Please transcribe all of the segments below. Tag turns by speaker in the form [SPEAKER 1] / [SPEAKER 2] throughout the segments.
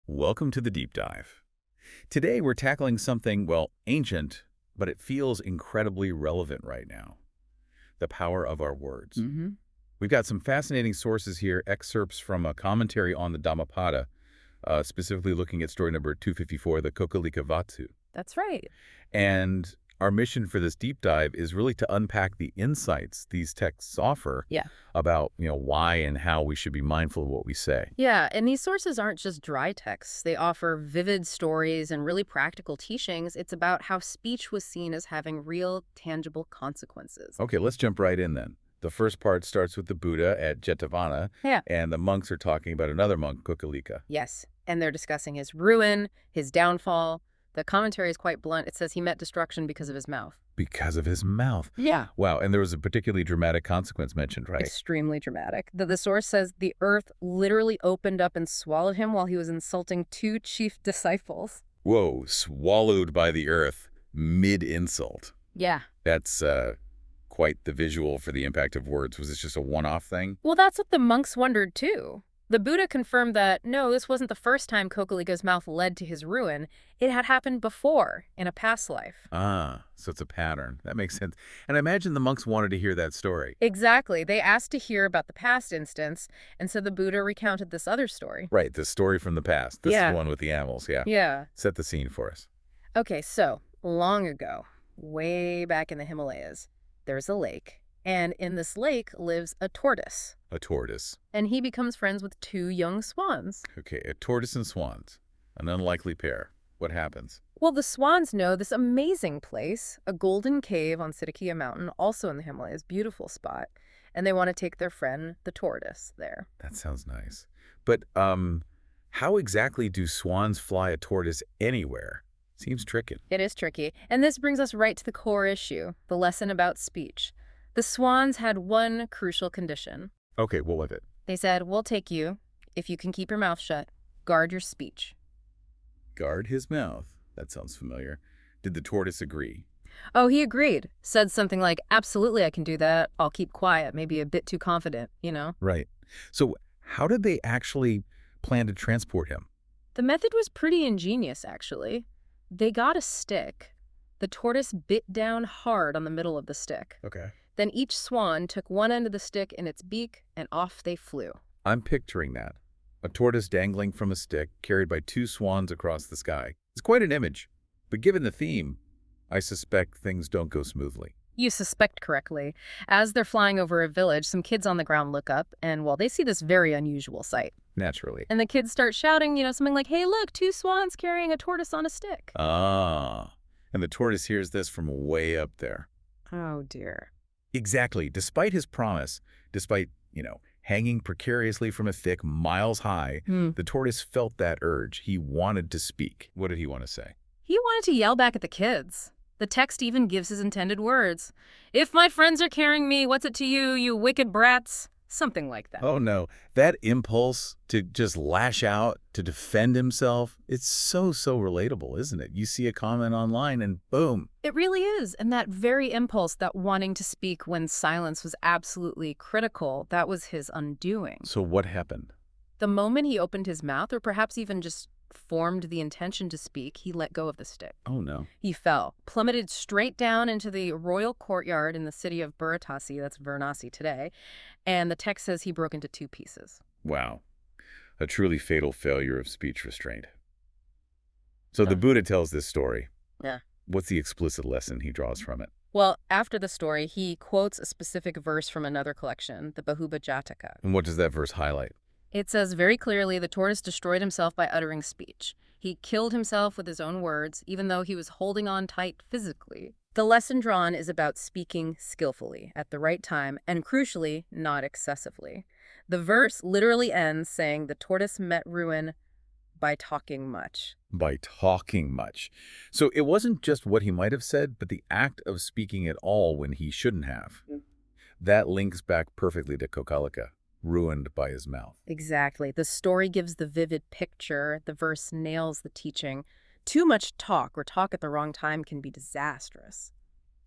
[SPEAKER 1] Welcome to the deep dive. Today we're tackling something, well, ancient, but it feels incredibly relevant right now. The power of our words. We've got some fascinating sources here, excerpts from a commentary on the Dhammapada, specifically looking at story number 254, the Kokālikavatthu.
[SPEAKER 2] That's right.
[SPEAKER 1] And our mission for this deep dive is really to unpack the insights these texts offer about, why and how we should be mindful of what we say.
[SPEAKER 2] Yeah, and these sources aren't just dry texts. They offer vivid stories and really practical teachings. It's about how speech was seen as having real, tangible consequences.
[SPEAKER 1] Okay, let's jump right in then. The first part starts with the Buddha at Jetavana, and the monks are talking about another monk, Kokālika.
[SPEAKER 2] Yes, and they're discussing his ruin, his downfall. The commentary is quite blunt. It says he met destruction because of his mouth.
[SPEAKER 1] Because of his mouth.
[SPEAKER 2] Yeah.
[SPEAKER 1] Wow, and there was a particularly dramatic consequence mentioned, right?
[SPEAKER 2] Extremely dramatic. The source says the earth literally opened up and swallowed him while he was insulting two chief disciples.
[SPEAKER 1] Whoa, swallowed by the earth mid-insult.
[SPEAKER 2] Yeah.
[SPEAKER 1] That's quite the visual for the impact of words. Was this just a one-off thing?
[SPEAKER 2] Well, that's what the monks wondered, too. The Buddha confirmed that, no, this wasn't the first time Kokālika's mouth led to his ruin. It had happened before, in a past life.
[SPEAKER 1] Ah, so it's a pattern. That makes sense. And I imagine the monks wanted to hear that story.
[SPEAKER 2] Exactly. They asked to hear about the past instance, and so the Buddha recounted this other story.
[SPEAKER 1] Right, the story from the past. This is the one with the animals,
[SPEAKER 2] Yeah.
[SPEAKER 1] Set the scene for us.
[SPEAKER 2] Okay, so, long ago, way back in the Himalayas, there's a lake. And in this lake lives a tortoise.
[SPEAKER 1] A tortoise.
[SPEAKER 2] And he becomes friends with two young swans.
[SPEAKER 1] Okay, a tortoise and swans. An unlikely pair. What happens?
[SPEAKER 2] Well, the swans know this amazing place, a golden cave on Siddhakia Mountain, also in the Himalayas, beautiful spot. And they want to take their friend, the tortoise, there.
[SPEAKER 1] That sounds nice. But how exactly do swans fly a tortoise anywhere? Seems tricky.
[SPEAKER 2] It is tricky. And this brings us right to the core issue, the lesson about speech. The swans had one crucial condition.
[SPEAKER 1] Okay, what was it?
[SPEAKER 2] They said, we'll take you if you can keep your mouth shut. Guard your speech.
[SPEAKER 1] Guard his mouth. That sounds familiar. Did the tortoise agree?
[SPEAKER 2] Oh, he agreed. Said something like, absolutely, I can do that. I'll keep quiet. Maybe a bit too confident,
[SPEAKER 1] Right. So how did they actually plan to transport him?
[SPEAKER 2] The method was pretty ingenious, actually. They got a stick. The tortoise bit down hard on the middle of the stick.
[SPEAKER 1] Okay.
[SPEAKER 2] Then each swan took one end of the stick in its beak, and off they flew.
[SPEAKER 1] I'm picturing that. A tortoise dangling from a stick, carried by two swans across the sky. It's quite an image. But given the theme, I suspect things don't go smoothly.
[SPEAKER 2] You suspect correctly. As they're flying over a village, some kids on the ground look up, and, well, they see this very unusual sight.
[SPEAKER 1] Naturally.
[SPEAKER 2] And the kids start shouting, something like, hey, look, two swans carrying a tortoise on a stick.
[SPEAKER 1] Ah. And the tortoise hears this from way up there.
[SPEAKER 2] Oh, dear.
[SPEAKER 1] Exactly. Despite his promise, despite, hanging precariously from a thick miles high, the tortoise felt that urge. He wanted to speak. What did he want to say?
[SPEAKER 2] He wanted to yell back at the kids. The text even gives his intended words. If my friends are carrying me, what's it to you, you wicked brats? Something like that.
[SPEAKER 1] Oh, no. That impulse to just lash out, to defend himself, it's so relatable, isn't it? You see a comment online and boom.
[SPEAKER 2] It really is. And that very impulse, that wanting to speak when silence was absolutely critical, that was his undoing.
[SPEAKER 1] So what happened?
[SPEAKER 2] The moment he opened his mouth, or perhaps even just formed the intention to speak, he let go of the stick.
[SPEAKER 1] Oh, no.
[SPEAKER 2] He fell, plummeted straight down into the royal courtyard in the city of Varanasi, that's Varanasi today, and the text says he broke into two pieces.
[SPEAKER 1] Wow. A truly fatal failure of speech restraint. So the Buddha tells this story.
[SPEAKER 2] Yeah.
[SPEAKER 1] What's the explicit lesson he draws from it?
[SPEAKER 2] Well, after the story, he quotes a specific verse from another collection, the Bahubha Jataka.
[SPEAKER 1] And what does that verse highlight?
[SPEAKER 2] It says very clearly the tortoise destroyed himself by uttering speech. He killed himself with his own words, even though he was holding on tight physically. The lesson drawn is about speaking skillfully, at the right time, and crucially, not excessively. The verse literally ends saying the tortoise met ruin by talking much.
[SPEAKER 1] By talking much. So it wasn't just what he might have said, but the act of speaking at all when he shouldn't have. That links back perfectly to Kokālika. Ruined by his mouth.
[SPEAKER 2] Exactly. The story gives the vivid picture. The verse nails the teaching. Too much talk or talk at the wrong time can be disastrous.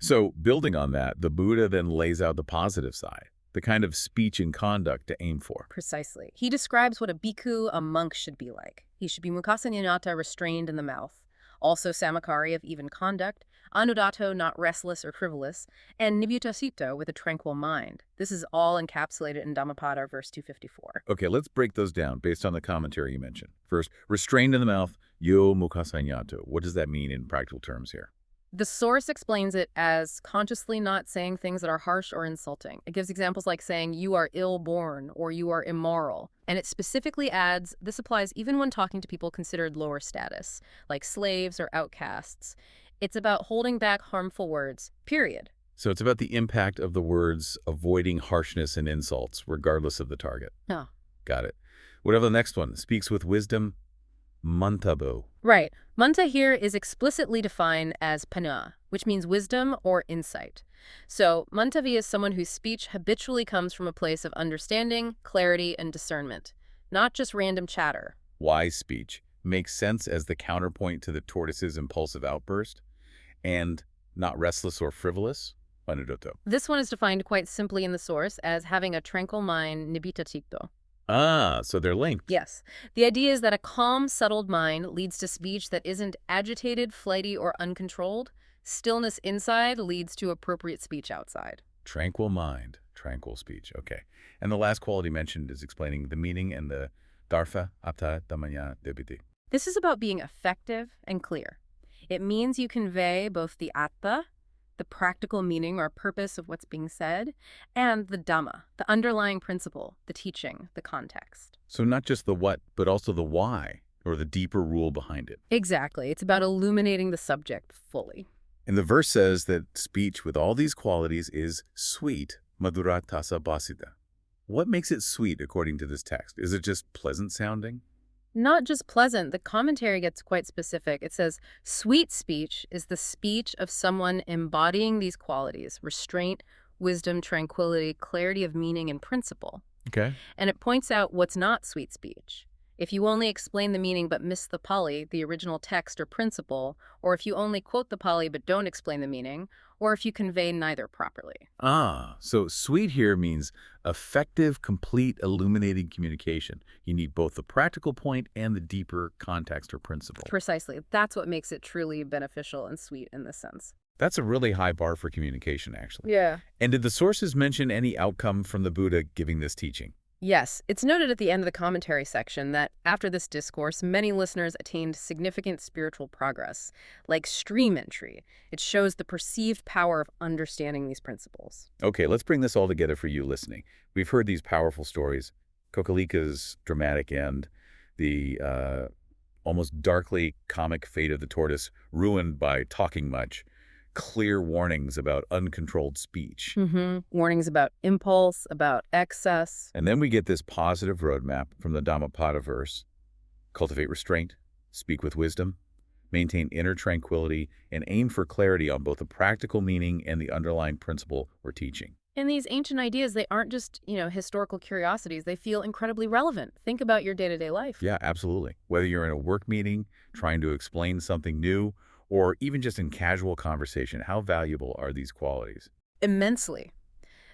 [SPEAKER 1] So, building on that, the Buddha then lays out the positive side, the kind of speech and conduct to aim for.
[SPEAKER 2] Precisely. He describes what a bhikkhu, a monk, should be like. He should be mukasanyata, restrained in the mouth. Also samakari, of even conduct, anudato, not restless or frivolous, and nibutasito, with a tranquil mind. This is all encapsulated in Dhammapada, verse 254.
[SPEAKER 1] Okay, let's break those down based on the commentary you mentioned. First, restrained in the mouth, yo mukasanyato. What does that mean in practical terms here?
[SPEAKER 2] The source explains it as consciously not saying things that are harsh or insulting. It gives examples like saying, you are ill-born or you are immoral. And it specifically adds, this applies even when talking to people considered lower status, like slaves or outcasts. It's about holding back harmful words, period.
[SPEAKER 1] So it's about the impact of the words, avoiding harshness and insults, regardless of the target.
[SPEAKER 2] Oh.
[SPEAKER 1] Got it. What about the next one? Speaks with wisdom, mantabo.
[SPEAKER 2] Right. Manta here is explicitly defined as pana, which means wisdom or insight. So mantavi is someone whose speech habitually comes from a place of understanding, clarity, and discernment, not just random chatter.
[SPEAKER 1] Wise speech makes sense as the counterpoint to the tortoise's impulsive outburst, and not restless or frivolous, anudoto.
[SPEAKER 2] This one is defined quite simply in the source as having a tranquil mind, nibbitatikto.
[SPEAKER 1] Ah, so they're linked.
[SPEAKER 2] Yes. The idea is that a calm, settled mind leads to speech that isn't agitated, flighty, or uncontrolled. Stillness inside leads to appropriate speech outside.
[SPEAKER 1] Tranquil mind, tranquil speech. Okay. And the last quality mentioned is explaining the meaning and the dharma apta dhamanya debiti.
[SPEAKER 2] This is about being effective and clear. It means you convey both the atta, the practical meaning or purpose of what's being said, and the Dhamma, the underlying principle, the teaching, the context.
[SPEAKER 1] So not just the what, but also the why, or the deeper rule behind it.
[SPEAKER 2] Exactly. It's about illuminating the subject fully.
[SPEAKER 1] And the verse says that speech with all these qualities is sweet, madhura tasa basita. What makes it sweet according to this text? Is it just pleasant sounding?
[SPEAKER 2] Not just pleasant, the commentary gets quite specific. It says, sweet speech is the speech of someone embodying these qualities, restraint, wisdom, tranquility, clarity of meaning, and principle.
[SPEAKER 1] Okay.
[SPEAKER 2] And it points out what's not sweet speech. If you only explain the meaning but miss the Pali, the original text or principle, or if you only quote the Pali but don't explain the meaning, or if you convey neither properly.
[SPEAKER 1] Ah, so sweet here means effective, complete, illuminating communication. You need both the practical point and the deeper context or principle.
[SPEAKER 2] Precisely. That's what makes it truly beneficial and sweet in this sense.
[SPEAKER 1] That's a really high bar for communication, actually.
[SPEAKER 2] Yeah.
[SPEAKER 1] And did the sources mention any outcome from the Buddha giving this teaching?
[SPEAKER 2] Yes, it's noted at the end of the commentary section that after this discourse, many listeners attained significant spiritual progress, like stream entry. It shows the perceived power of understanding these principles.
[SPEAKER 1] Okay, let's bring this all together for you listening. We've heard these powerful stories, Kokālika's dramatic end, the almost darkly comic fate of the tortoise, ruined by talking much, clear warnings about uncontrolled speech.
[SPEAKER 2] Warnings about impulse, about excess.
[SPEAKER 1] And then we get this positive roadmap from the Dhammapada verse. Cultivate restraint, speak with wisdom, maintain inner tranquility, and aim for clarity on both the practical meaning and the underlying principle or teaching.
[SPEAKER 2] And these ancient ideas, they aren't just, historical curiosities. They feel incredibly relevant. Think about your day-to-day life.
[SPEAKER 1] Yeah, absolutely. Whether you're in a work meeting, trying to explain something new, or even just in casual conversation, how valuable are these qualities?
[SPEAKER 2] Immensely.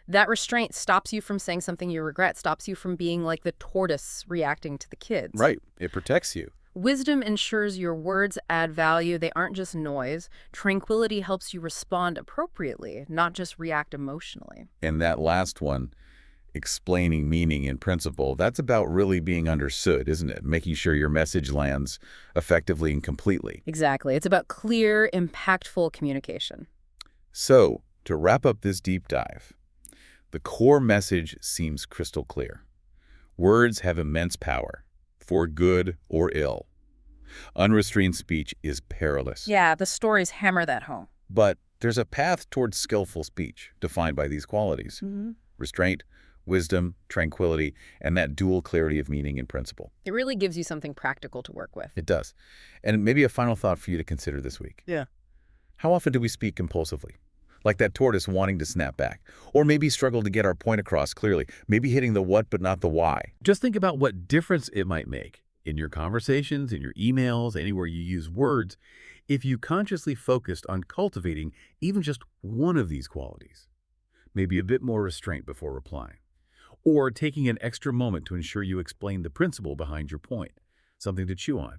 [SPEAKER 2] That restraint stops you from saying something you regret, stops you from being like the tortoise reacting to the kids.
[SPEAKER 1] Right. It protects you.
[SPEAKER 2] Wisdom ensures your words add value. They aren't just noise. Tranquility helps you respond appropriately, not just react emotionally.
[SPEAKER 1] And that last one, explaining meaning and principle, that's about really being understood, isn't it? Making sure your message lands effectively and completely.
[SPEAKER 2] Exactly. It's about clear, impactful communication.
[SPEAKER 1] So, to wrap up this deep dive, the core message seems crystal clear. Words have immense power, for good or ill. Unrestrained speech is perilous.
[SPEAKER 2] Yeah, the stories hammer that home.
[SPEAKER 1] But there's a path towards skillful speech, defined by these qualities. Restraint, wisdom, tranquility, and that dual clarity of meaning and principle.
[SPEAKER 2] It really gives you something practical to work with.
[SPEAKER 1] It does. And maybe a final thought for you to consider this week.
[SPEAKER 2] Yeah.
[SPEAKER 1] How often do we speak impulsively? Like that tortoise wanting to snap back. Or maybe struggle to get our point across clearly. Maybe hitting the what but not the why. Just think about what difference it might make in your conversations, in your emails, anywhere you use words, if you consciously focused on cultivating even just one of these qualities. Maybe a bit more restraint before replying. Or taking an extra moment to ensure you explain the principle behind your point. something to chew on.